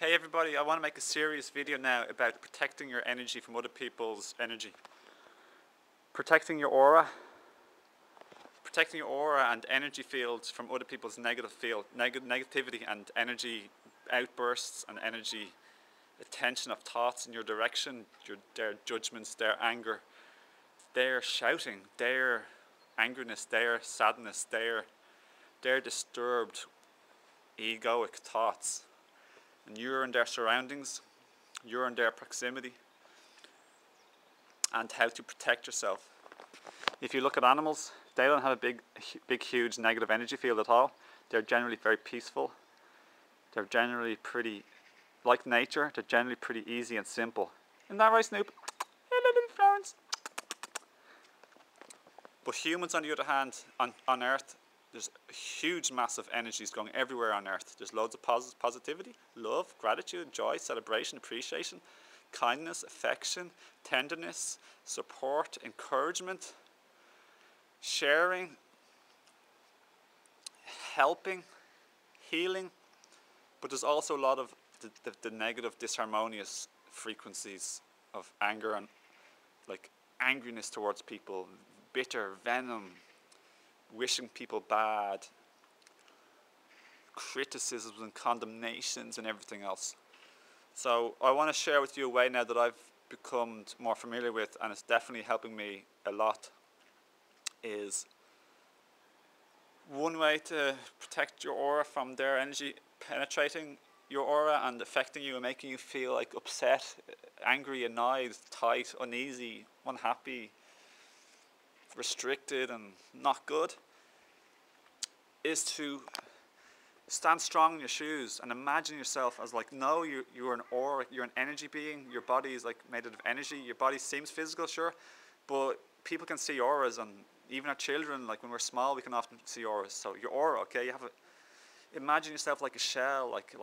Hey everybody, I want to make a serious video now about protecting your energy from other people's energy. Protecting your aura and energy fields from other people's negativity and energy outbursts and energy attention of thoughts in your direction, their judgments, their anger, their shouting, their angerness, their sadness, their disturbed egoic thoughts. And you're in their surroundings, you're in their proximity, and how to protect yourself. If you look at animals, they don't have a big huge negative energy field at all. They're generally very peaceful. They're generally pretty, like nature, they're generally pretty easy and simple. Isn't that right, Snoop? Hello, little Florence. But humans, on the other hand, on Earth, there's huge, massive energies going everywhere on Earth. There's loads of positivity, love, gratitude, joy, celebration, appreciation, kindness, affection, tenderness, support, encouragement, sharing, helping, healing. But there's also a lot of the negative, disharmonious frequencies of anger and like angriness towards people, bitter, venom, wishing people bad, criticisms and condemnations and everything else. So I want to share with you a way now that I've become more familiar with, and it's definitely helping me a lot, is one way to protect your aura from their energy penetrating your aura and affecting you and making you feel like upset, angry, annoyed, tight, uneasy, unhappy, restricted and not good, is to stand strong in your shoes and imagine yourself as like, no, you're an aura, you're an energy being. Your body is like made out of energy. Your body seems physical, sure, but people can see auras, and even our children, like when we're small, we can often see auras. So your aura, okay, you have imagine yourself like a shell, like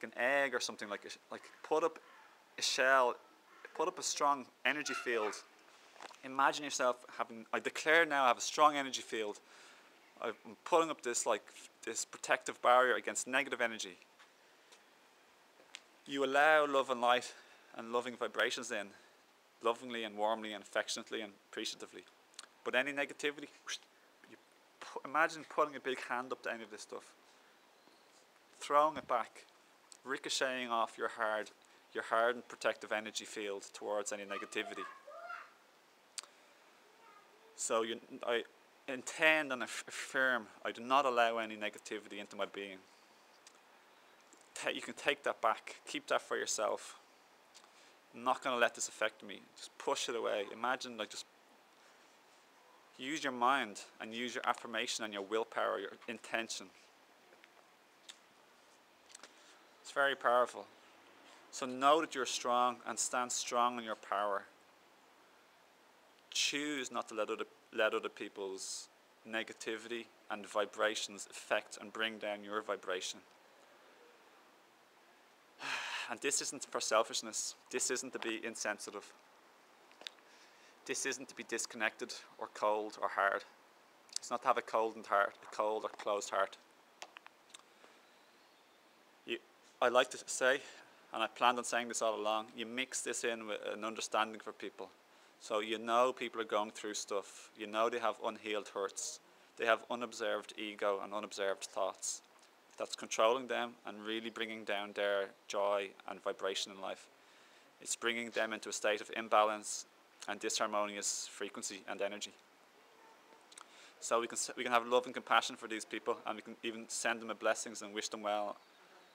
an egg or something, like put up a shell, put up a strong energy field. Imagine yourself having, I declare now I have a strong energy field. I'm putting up this protective barrier against negative energy. You allow love and light and loving vibrations in, lovingly and warmly and affectionately and appreciatively. But any negativity, imagine putting a big hand up to any of this stuff, throwing it back, ricocheting off your hardened protective energy field towards any negativity. So I intend and affirm I do not allow any negativity into my being. You can take that back, keep that for yourself. I'm not going to let this affect me. Just push it away. Imagine, like, just use your mind and use your affirmation and your willpower, your intention. It's very powerful. So know that you're strong and stand strong in your power. Choose not to let other people's negativity and vibrations affect and bring down your vibration. And this isn't for selfishness. This isn't to be insensitive. This isn't to be disconnected or cold or hard. It's not to have a cold or closed heart. I like to say, and I planned on saying this all along, you mix this in with an understanding for people. So you know people are going through stuff. You know they have unhealed hurts. They have unobserved ego and unobserved thoughts. That's controlling them and really bringing down their joy and vibration in life. It's bringing them into a state of imbalance and disharmonious frequency and energy. So we can have love and compassion for these people, and we can even send them blessings and wish them well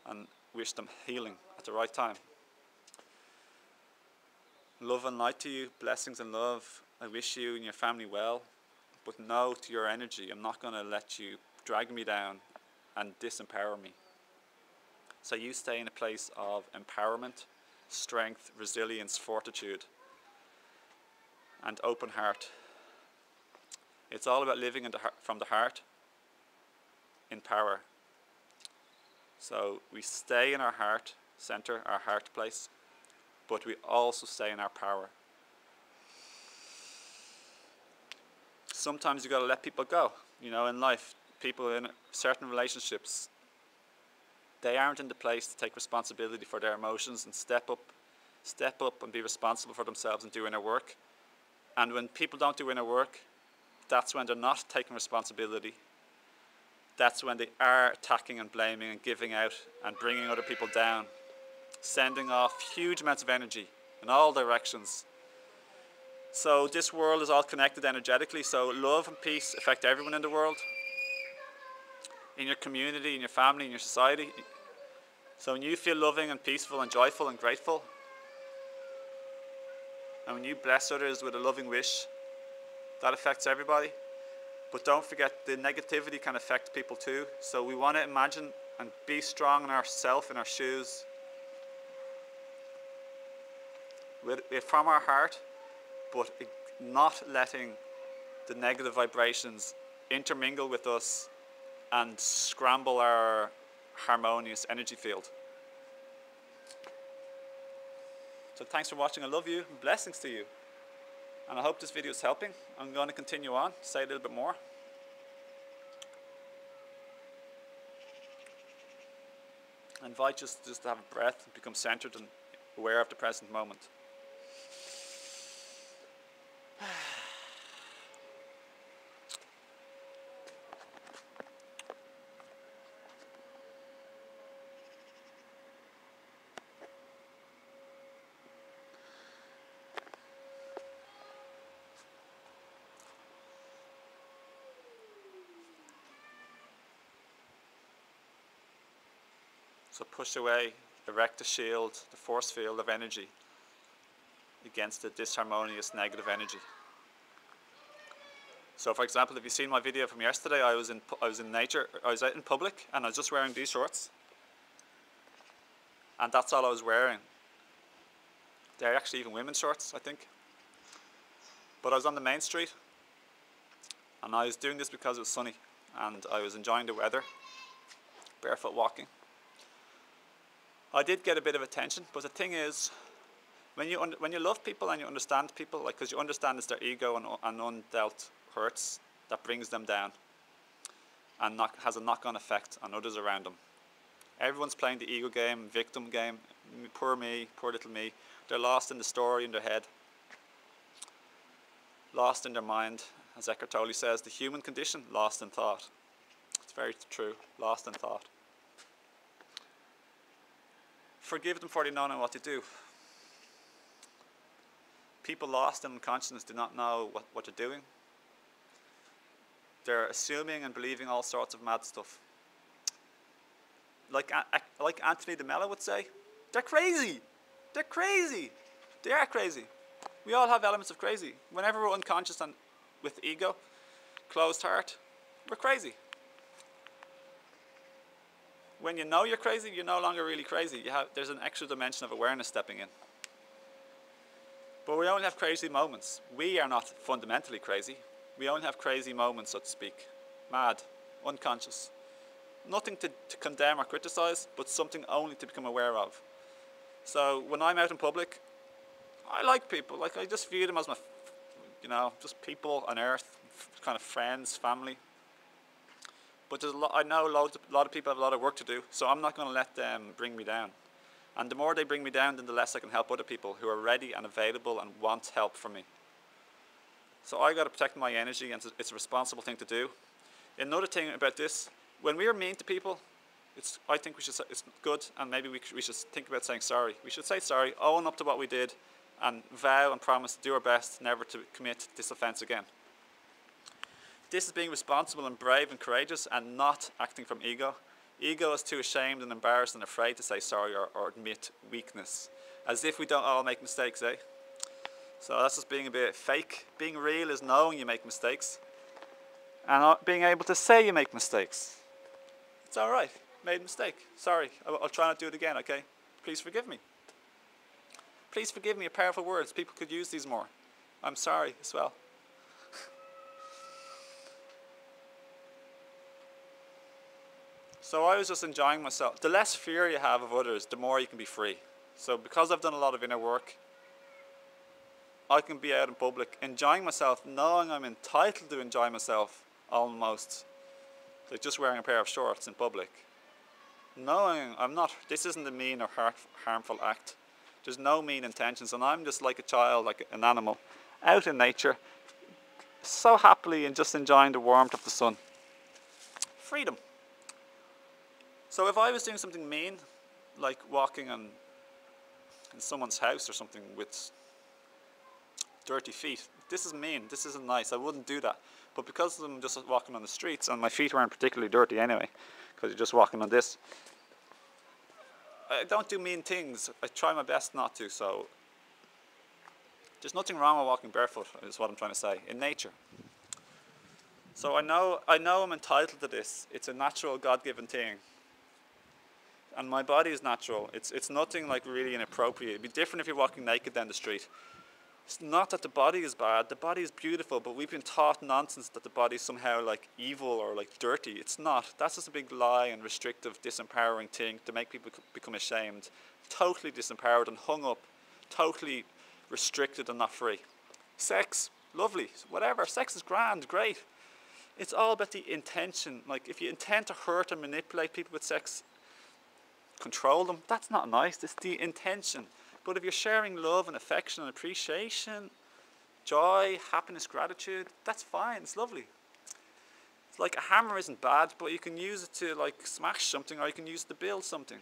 and wish them healing at the right time. Love and light to you, blessings and love. I wish you and your family well, but no to your energy. I'm not going to let you drag me down and disempower me. So you stay in a place of empowerment, strength, resilience, fortitude, and open heart. It's all about living from the heart in power. So we stay in our heart center, our heart place, but we also stay in our power. Sometimes you got to let people go, you know, in life. People in certain relationships, they aren't in the place to take responsibility for their emotions and step up and be responsible for themselves and do inner work. And when people don't do inner work, that's when they're not taking responsibility. That's when they are attacking and blaming and giving out and bringing other people down, sending off huge amounts of energy in all directions. So this world is all connected energetically, so love and peace affect everyone in the world, in your community, in your family, in your society. So when you feel loving and peaceful and joyful and grateful, and when you bless others with a loving wish, that affects everybody. But don't forget, the negativity can affect people too. So we want to imagine and be strong in ourselves, in our shoes, from our heart, but not letting the negative vibrations intermingle with us and scramble our harmonious energy field. So thanks for watching. I love you. Blessings to you. And I hope this video is helping. I'm going to continue on, say a little bit more. I invite you just to have a breath and become centered and aware of the present moment. So push away, erect a shield, the force field of energy against the disharmonious negative energy. So for example, if you've seen my video from yesterday, I was in nature, I was out in public and I was just wearing these shorts. And that's all I was wearing. They're actually even women's shorts, I think. But I was on the main street and I was doing this because it was sunny and I was enjoying the weather, barefoot walking. I did get a bit of attention, but the thing is, when you love people and you understand people, like, because you understand it's their ego and undealt hurts that brings them down and has a knock-on effect on others around them. Everyone's playing the ego game, victim game, poor me, poor little me. They're lost in the story in their head, lost in their mind. As Eckhart Tolle says, the human condition, lost in thought. It's very true, lost in thought. Forgive them for they don't know what to do. People lost in unconsciousness do not know what they're doing. They're assuming and believing all sorts of mad stuff. Like Anthony de Mello would say, they're crazy. They're crazy. They are crazy. We all have elements of crazy. Whenever we're unconscious and with ego, closed heart, we're crazy. When you know you're crazy, you're no longer really crazy. There's an extra dimension of awareness stepping in. But we only have crazy moments. We are not fundamentally crazy. We only have crazy moments, so to speak. Mad, unconscious. Nothing to condemn or criticize, but something only to become aware of. So when I'm out in public, I like people. Like, I just view them as my, just people on earth, kind of friends, family. But I know a lot of people have a lot of work to do, so I'm not going to let them bring me down. And the more they bring me down, then the less I can help other people who are ready and available and want help from me. So I got to protect my energy, and it's a responsible thing to do. Another thing about this, when we are mean to people, I think it's good, and maybe we should think about saying sorry. We should say sorry, own up to what we did, and vow and promise to do our best never to commit this offence again. This is being responsible and brave and courageous and not acting from ego. Ego is too ashamed and embarrassed and afraid to say sorry or admit weakness. As if we don't all make mistakes, eh? So that's just being a bit fake. Being real is knowing you make mistakes and being able to say you make mistakes. It's all right. Made a mistake. Sorry. I'll try not to do it again, okay? Please forgive me. Please forgive me are powerful words. People could use these more. I'm sorry as well. So I was just enjoying myself. The less fear you have of others, the more you can be free. So because I've done a lot of inner work, I can be out in public, enjoying myself, knowing I'm entitled to enjoy myself almost. Like just wearing a pair of shorts in public. knowing this isn't a mean or harmful act. There's no mean intentions, and I'm just like a child, like an animal, out in nature, so happily and just enjoying the warmth of the sun. Freedom. So if I was doing something mean, like walking in someone's house or something with dirty feet, this is mean, this isn't nice, I wouldn't do that. But because I'm just walking on the streets, and my feet aren't particularly dirty anyway, because you're just walking on this, I don't do mean things. I try my best not to. So there's nothing wrong with walking barefoot, is what I'm trying to say, in nature. So I know I'm entitled to this. It's a natural, God-given thing. And my body is natural. It's nothing like really inappropriate. It'd be different if you're walking naked down the street. It's not that the body is bad. The body is beautiful, but we've been taught nonsense that the body is somehow like evil or like dirty. It's not. That's just a big lie and restrictive, disempowering thing to make people become ashamed. Totally disempowered and hung up. Totally restricted and not free. Sex, lovely, whatever. Sex is grand, great. It's all about the intention. Like if you intend to hurt and manipulate people with sex, control them, that's not nice. It's the intention. But if you're sharing love and affection and appreciation, joy, happiness, gratitude, that's fine, it's lovely. It's like a hammer isn't bad, but you can use it to like smash something, or you can use it to build something.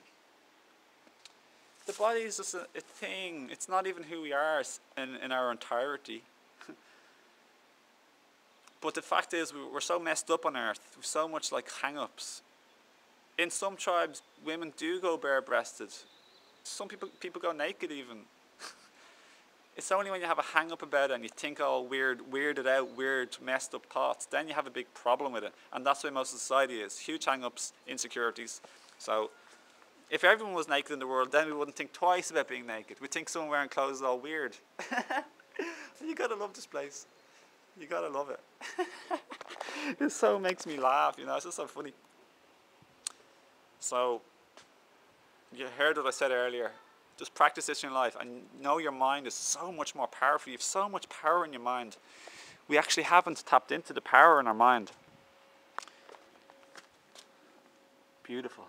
The body is just a thing. It's not even who we are in our entirety. But the fact is, we're so messed up on earth, with so much like hang-ups. In some tribes, women do go bare-breasted. Some people go naked even. It's only when you have a hang up about it and you think all weirded out, weird, messed up thoughts, then you have a big problem with it. And that's why most of society is. Huge hang ups, insecurities. So if everyone was naked in the world, then we wouldn't think twice about being naked. We'd think someone wearing clothes is all weird. You gotta love this place. You gotta love it. It so makes me laugh, you know, it's just so funny. So you heard what I said earlier. Just practice this in your life and know your mind is so much more powerful. You have so much power in your mind. We actually haven't tapped into the power in our mind. Beautiful.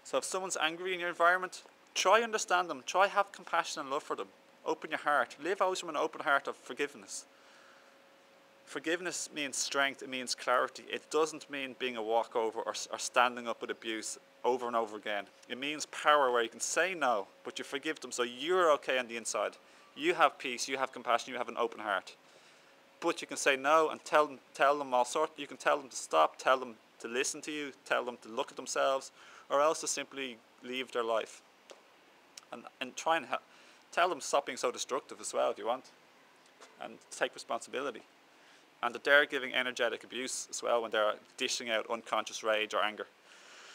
So if someone's angry in your environment, try understand them. Try have compassion and love for them. Open your heart. Live always from an open heart of forgiveness. Forgiveness means strength. It means clarity. It doesn't mean being a walkover or standing up with abuse over and over again. It means power where you can say no, but you forgive them so you're okay on the inside. You have peace. You have compassion. You have an open heart. But you can say no and tell them all sorts. You can tell them to stop. Tell them to listen to you. Tell them to look at themselves, or else to simply leave their life. And try and tell them to stop being so destructive as well if you want, and take responsibility. And that they're giving energetic abuse as well when they're dishing out unconscious rage or anger.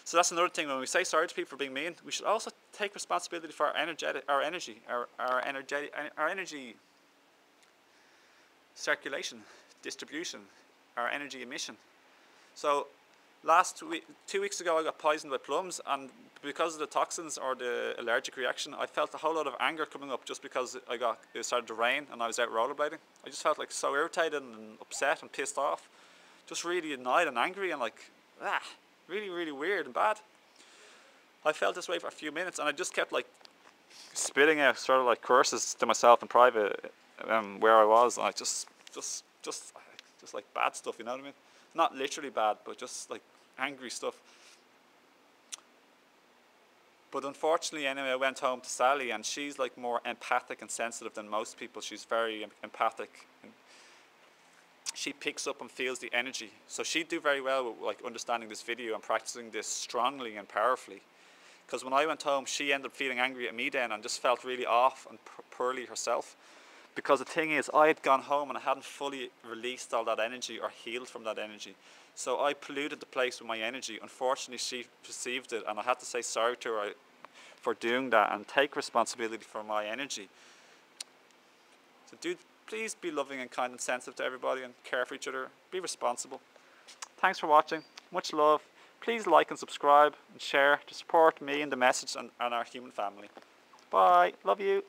So that's another thing. When we say sorry to people for being mean, we should also take responsibility for our energy circulation, distribution, our energy emission. So 2 weeks ago, I got poisoned by plums, and because of the toxins or the allergic reaction, I felt a whole lot of anger coming up just because it started to rain and I was out rollerblading. I just felt like so irritated and upset and pissed off, just really annoyed and angry and like, really, really weird and bad. I felt this way for a few minutes, and I just kept like spitting out sort of like curses to myself in private where I was, and I just like bad stuff, you know what I mean? Not literally bad, but just like angry stuff. But unfortunately, anyway, I went home to Sally, and she's like more empathic and sensitive than most people. She's very empathic. And she picks up and feels the energy. So she'd do very well with like understanding this video and practicing this strongly and powerfully. Because when I went home, she ended up feeling angry at me then and just felt really off and poorly herself. Because the thing is, I had gone home and I hadn't fully released all that energy or healed from that energy. So I polluted the place with my energy. Unfortunately, she perceived it, and I had to say sorry to her for doing that and take responsibility for my energy. So please be loving and kind and sensitive to everybody and care for each other. Be responsible. Thanks for watching. Much love. Please like and subscribe and share to support me and the message and our human family. Bye. Love you.